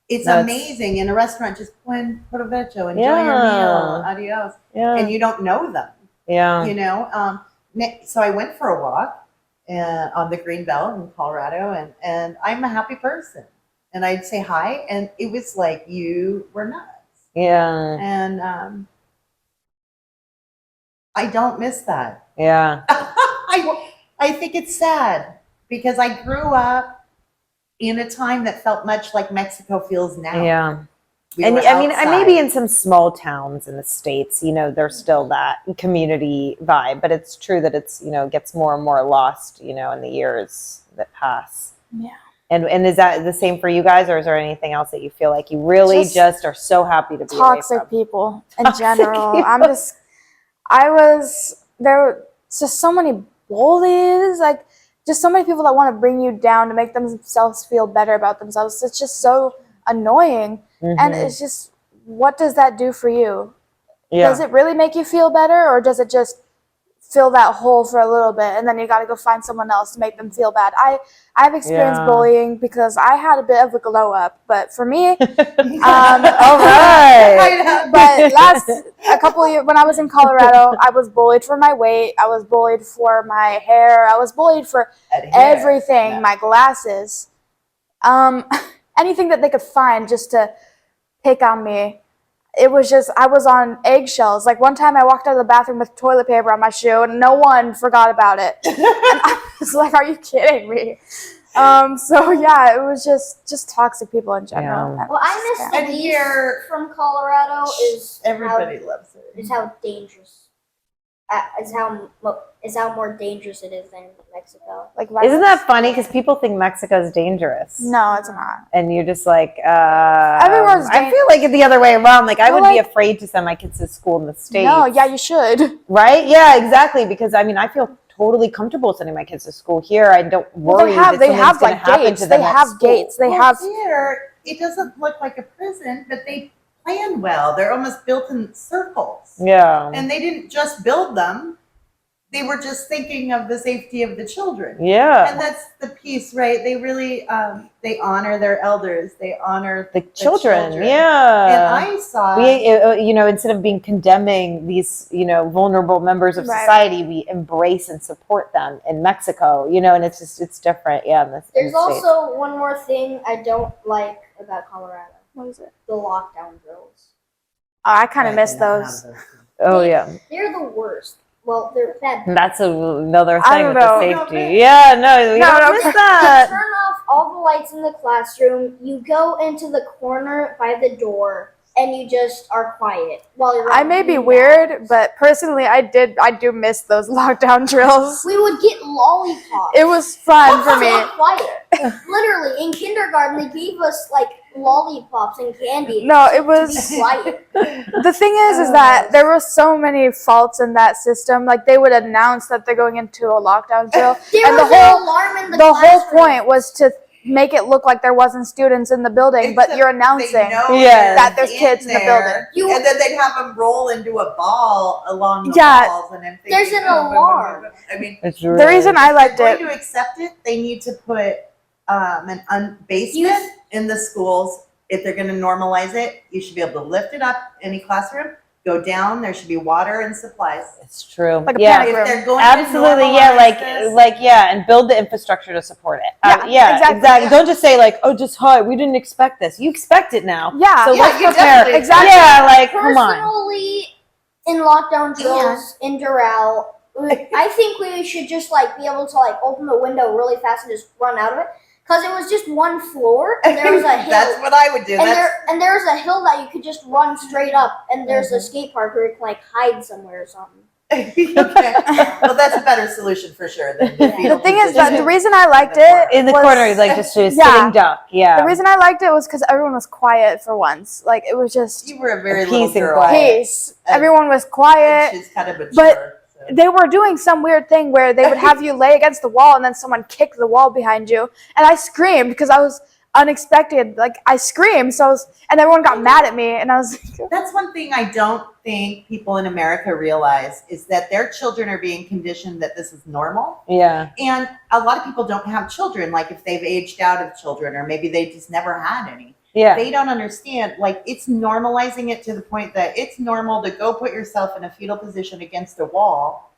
It's That's- amazing in a restaurant. Just buen provecho. Enjoy Yeah. your meal. Adios. Yeah. And you don't know them. Yeah. You know. So I went for a walk on the green belt in Colorado, and I'm a happy person. And I'd say hi, and it was like you were nuts. Yeah. And I don't miss that. Yeah. I think it's sad because I grew up in a time that felt much like Mexico feels now. Yeah. We And were I mean, outside. maybe in some small towns in the States, there's still that community vibe, but it's true that it's, gets more and more lost, in the years that pass. yeah. And is that the same for you guys, or is there anything else that you feel like you really just are so happy to be away Toxic from? people in Toxic general. people. There were just so many bullies, like just so many people that want to bring you down to make themselves feel better about themselves. It's just so annoying. And Mhm. it's just, what does that do for you? Yeah. Does it really make you feel better, or does it just fill that hole for a little bit and then you got to go find someone else to make them feel bad? I've experienced Yeah. bullying because I had a bit of a glow up, but for me, All right. but a couple of years when I was in Colorado, I was bullied for my weight. I was bullied for my hair. I was bullied for everything, Yeah. my glasses, anything that they could find just to pick on me. It was just, I was on eggshells. Like one time I walked out of the bathroom with toilet paper on my shoe and no one forgot about it. And I was like, are you kidding me? So yeah, it was just toxic people in general. Yeah. What I miss And the least here- from Colorado is Everybody loves it. how dangerous. Is how more dangerous it is than Mexico. Like, Isn't that funny? Because people think Mexico's dangerous. No, it's not. And you're just like, Everyone's I feel like it's the other way around. Like, I Well, would be like- afraid to send my kids to school in the States. No, yeah, you should. Right? Yeah, exactly. Because, I feel totally comfortable sending my kids to school here. I don't Well, worry they have that something's going like to happen gates. to them They at have school. gates. They Well, have. here, it doesn't look like a prison, but they plan well. They're almost built in circles. Yeah. And they didn't just build them. They were just thinking of the safety of the children. Yeah. And that's the piece, right? They really, they honor their elders. They honor The children. And Yeah. I saw, Instead of being condemning these, vulnerable members of Right. society, we embrace and support them in Mexico, and it's different. Yeah. In There's the States. also one more thing I don't like about Colorado: What is it? the lockdown drills. Oh, I kind of miss those. Oh, yeah. They're the worst. Well, they're bad. That's another I thing don't with know. the You don't safety. miss- Yeah, no, we No, don't no, miss You that. turn off all the lights in the classroom. You go into the corner by the door, and you just are quiet while you're. I may be doing weird, that. but personally, I do miss those lockdown drills. We would get lollipops. It was fun for me. So quiet. Literally, in kindergarten, they gave us like lollipops and candy. No, it to was. be quiet. The thing is that there were so many faults in that system. Like they would announce that they're going into a lockdown drill, There and was an alarm in the the whole classroom. point was to make it look like there wasn't students in the building, but Except you're they announcing. know Yeah. that there's kids in the there, building. and then they'd have them roll into a ball along the Yeah. walls. And I'm thinking, There's an alarm. I mean, It's The reason I liked if they're it. going to accept it, they need to put basement in the schools. If they're going to normalize it, you should be able to lift it up any classroom, go down. There should be water and supplies. It's true. Like a yeah. panic If room. they're going Absolutely, to yeah, normalize this, and build the infrastructure to support it. Yeah, exactly. Yeah. Don't just say like, oh, just hi, we didn't expect this. You expect it now. Yeah. So Yeah, let's you prepare. definitely- Exactly. Yeah, like come on. Personally, in lockdown drills in Doral, I think we should just like be able to like open the window really fast and just run out of it. Because it was just one floor, and there was a hill. That's what I would do. And there was a hill that you could just run straight up, and there's a skate park where you can like hide somewhere or something. Okay. Well, that's a better solution for sure than the fetal The thing is that position the reason I liked it In the was, corner, like just a Yeah. sitting duck. Yeah. The reason I liked it was because everyone was quiet for once. Like it was just You were a very Peace little and girl. quiet. peace. Everyone was quiet. She's kind of mature. But so. They were doing some weird thing where they would have you lay against the wall and then someone kick the wall behind you. And I screamed because I was unexpected. Like I screamed, and everyone got mad at me. And I was like, That's one thing I don't think people in America realize is that their children are being conditioned that this is normal. Yeah. And a lot of people don't have children, like if they've aged out of children or maybe they just never had any. Yeah. They don't understand, like it's normalizing it to the point that it's normal to go put yourself in a fetal position against a wall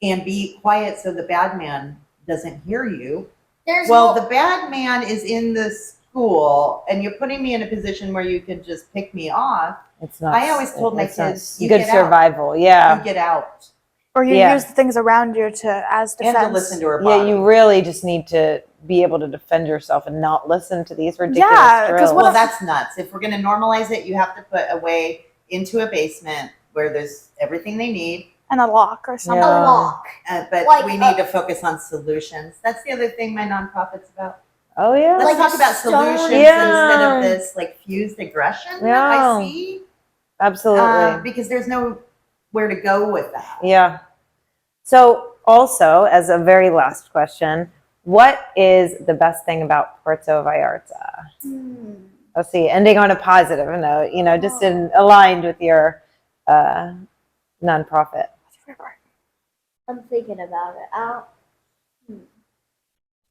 and be quiet so the bad man doesn't hear you. The bad man is in the school and you're putting me in a position where you can just pick me off. It's not. I always told my it's not kids, you good get out. survival. Yeah. You get out or you Yeah. use the things around you as defense. and to listen to her Yeah. body. You really just need to be able to defend yourself and not listen to these ridiculous Yeah, 'cause drills. what Well, that's nuts. If we're going to normalize it, you have to put a way into a basement where there's everything they need. And a lock or something. Yeah. A lock. But Like we need to focus on solutions. That's the other thing my nonprofit's about. Oh yeah. Let's Like talk a about stone- solutions Yeah. instead of this like fused aggression that Yeah. I see. Absolutely. Because there's nowhere to go with that. Yeah. So also, as a very last question, what is the best thing about Puerto Vallarta? Let's see, ending on a positive note, just aligned with your nonprofit. I'm thinking about it.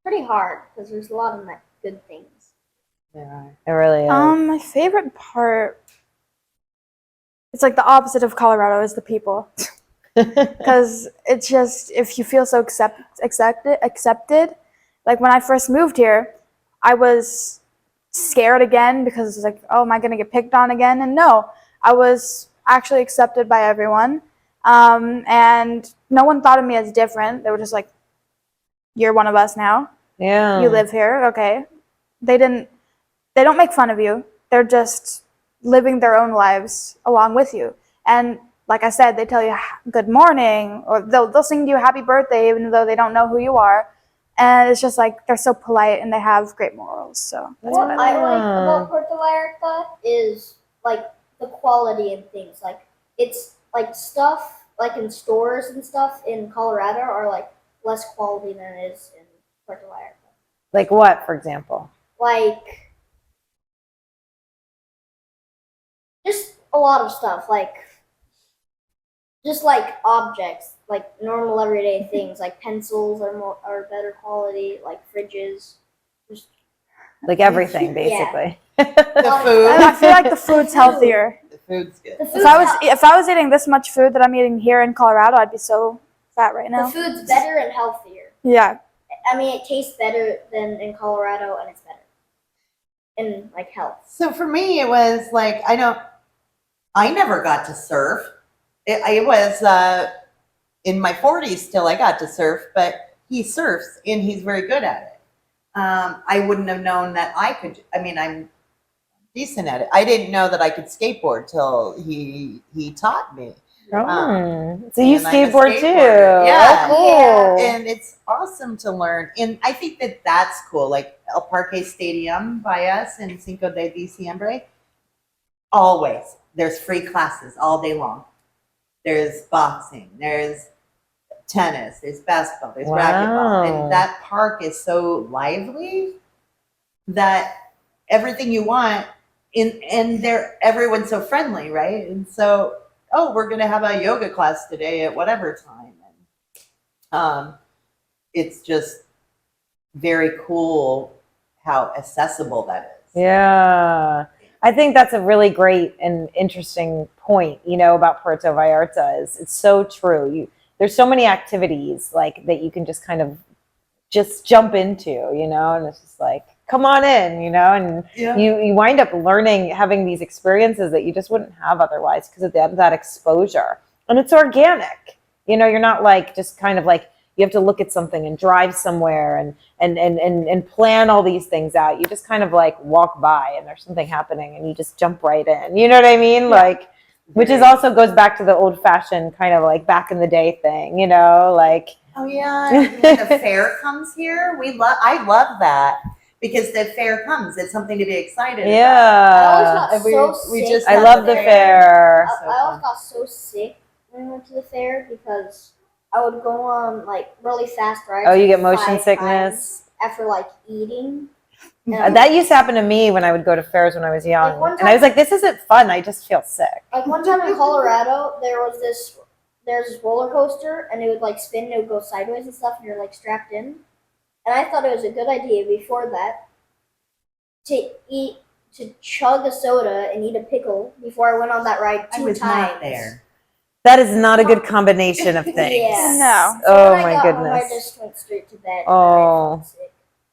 Pretty hard because there's a lot of like good things. Yeah, it really is. My favorite part, it's like the opposite of Colorado is the people. Because it's just, if you feel so accepted, like when I first moved here, I was scared again because it's like, oh, am I going to get picked on again? And no, I was actually accepted by everyone. And no one thought of me as different. They were just like, you're one of us now. Yeah. You live here. Okay. They don't make fun of you. They're just living their own lives along with you. And like I said, they tell you good morning, or they'll sing you happy birthday even though they don't know who you are. And it's just like they're so polite and they have great morals. So that's What what I I like. like about Puerto Vallarta is like the quality and things. Like it's like stuff like in stores and stuff in Colorado are like less quality than it is in Puerto Vallarta. Like what, for example? Like just a lot of stuff, like just like objects, like normal everyday things, like pencils are better quality, like fridges. Just Like everything, Yeah. basically. The And food. I feel like the food's healthier. The food's good. the If I was eating this much food that I'm eating here in Colorado, I'd be so fat right the now. food's better and healthier. Yeah. I mean, it tastes better than in Colorado, and it's better in like health. So for me, it was like, I never got to surf. It was in my 40s still, I got to surf, but he surfs and he's very good at it. I wouldn't have known that I could, I'm decent at it. I didn't know that I could skateboard till he taught me. So you And I'm a skateboard too. skateboarder. Yeah. Oh, cool. And it's awesome to learn. And I think that that's cool. Like El Parque Stadium by us in Cinco de Diciembre, always. There's free classes all day long. There's boxing, there's tennis, there's basketball, there's racquetball. Wow. And that park is so lively that everything you want, and everyone's so friendly, right? And so, we're going to have a yoga class today at whatever time. And it's just very cool how accessible that is. Yeah. I think that's a really great and interesting point, about Puerto Vallarta is it's so true. There's so many activities like that you can just kind of just jump into, and it's just like, come on in, and Yeah. you wind up learning, having these experiences that you just wouldn't have otherwise because of that exposure. And it's organic. You're not like just kind of like you have to look at something and drive somewhere and plan all these things out. You just kind of like walk by and there's something happening and you just jump right in. You know what I mean? Like, which is also goes back to the old fashioned kind of like back in the day thing, you know, like. Oh yeah, when the fair comes here, I love that because the fair comes. It's something to be excited I Yeah. always got And we- so we sick. just I had love the the fair. fair. So I always fun. got so sick when I went to the fair because I would go on like really fast rides. Oh, you get like, motion 5 sickness. times after like eating. And That used to happen to me when I would go to fairs when I was young. Like, one And I was time- like, this isn't fun. I just feel sick. Like one time in Colorado, there's this roller coaster, and it would like spin, and it would go sideways and stuff, and you're like strapped in. And I thought it was a good idea before that to chug a soda and eat a pickle before I went on that ride I 2 was times. not there. That is not a good combination of things. Yeah. No. So Oh when I my got home, I goodness. just went straight to bed. Oh. And I felt sick.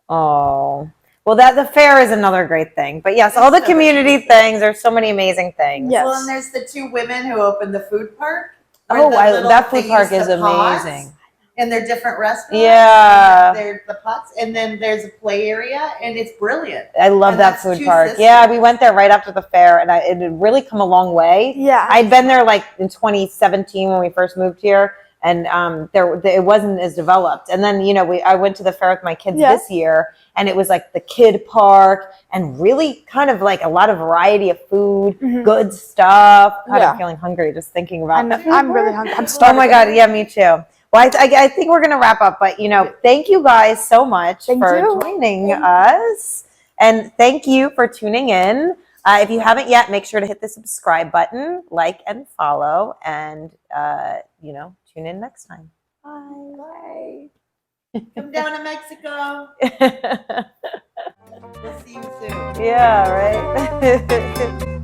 Oh. Well, the fair is another great thing. But yes, all the It's so community amazing. things. There's so many amazing things. Yes. Well, and there's the 2 women who opened the food park. Oh, where that food they park use is the pots amazing. in their different restaurants. Yeah. They're the pots, and then there's a play area, and it's brilliant. I love And that that's food 2 park. sisters. Yeah, we went there right after the fair, and it had really come a long way. Yeah. I'd been there like in 2017 when we first moved here, and it wasn't as developed. And then I went to the fair with my kids this year, and it was like the kid park, and really kind of like a lot of variety of food, good stuff. God, I'm feeling hungry just thinking about that. I'm really hungry. I'm Oh starving. my God, yeah, me too. Well, I think we're gonna wrap up, but thank you guys so much for joining us, and thank you for tuning in. If you haven't yet, make sure to hit the subscribe button, like and follow, and tune in next time. Bye. Come down to Mexico. We'll see you soon. Yeah, right.